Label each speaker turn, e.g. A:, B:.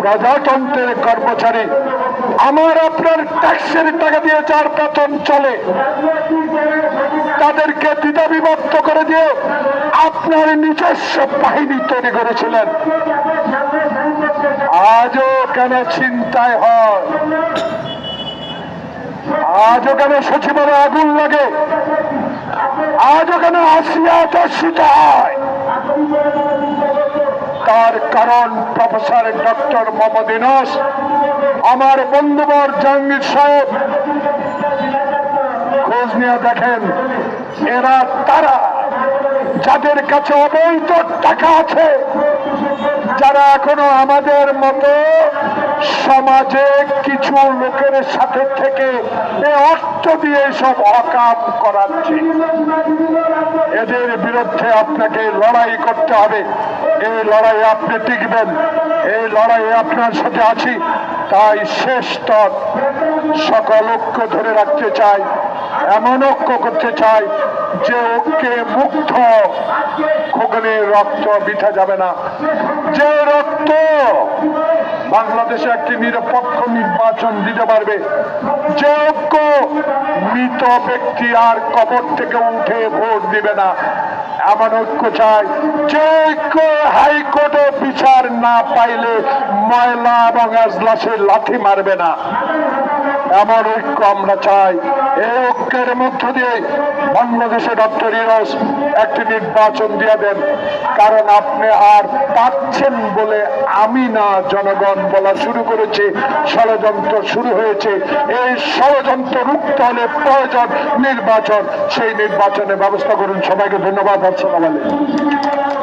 A: প্রজাতন্ত্রের কর্মচারী, আমার আপনার ট্যাক্সের টাকা দিয়ে যার বেতন চলে, তাদেরকে দ্বিধা বিভক্ত করে দিয়ে আপনার নিজস্ব বাহিনী তৈরি করেছিলেন। আজও কেন চিন্তায় হয়, আজও কেন সচিবালয়ে আগুন লাগে, আজও কেন আসিয়া দর্শিত হয়? তার কারণ প্রফেসর ডক্টর মোহাম্মদ ইউনূস, আমার বন্ধুবর জাহাঙ্গীর সাহেব, খোঁজ নিয়ে দেখেন এরা তারা যাদের কাছে অবৈধ টাকা আছে, যারা এখনো আমাদের মতো সমাজে কিছু লোকের সাথে থেকে অর্থ দিয়ে সব অকাম করাচ্ছে। এদের বিরুদ্ধে আপনাকে লড়াই করতে হবে। এই লড়াই আপনি টিকবেন, এই লড়াই আপনার সাথে আছি। তাই শেষ তক সকল ঐক্য ধরে রাখতে চাই, এমন ঐক্য করতে চাই যে ঐক্যে মুগ্ধ খোকনের রক্ত বৃথা যাবে না, যে রক্ত বাংলাদেশে একটি নিরপেক্ষ নির্বাচন দিতে পারবে, যে ঐক্য মৃত ব্যক্তি আর কবর থেকে উঠে ভোট দিবে না, এমন ঐক্য চাই যে ঐক্য হাইকোর্টে বিচার না পাইলে ময়লা এবং এজলাসে লাথি মারবে না, এমন ঐক্য আমরা চাই। এই ঐক্যের মধ্য দিয়ে বাংলাদেশে ডক্টর ইউনূস একটি নির্বাচন দিয়ে দেন। কারণ আপনি আর পাচ্ছেন বলে আমি না, জনগণ বলা শুরু করেছে, ষড়যন্ত্র শুরু হয়েছে। এই ষড়যন্ত্র রুখতে হলে প্রয়োজন নির্বাচন, সেই নির্বাচনের ব্যবস্থা করুন। সবাইকে ধন্যবাদ। আসসালামু আলাইকুম।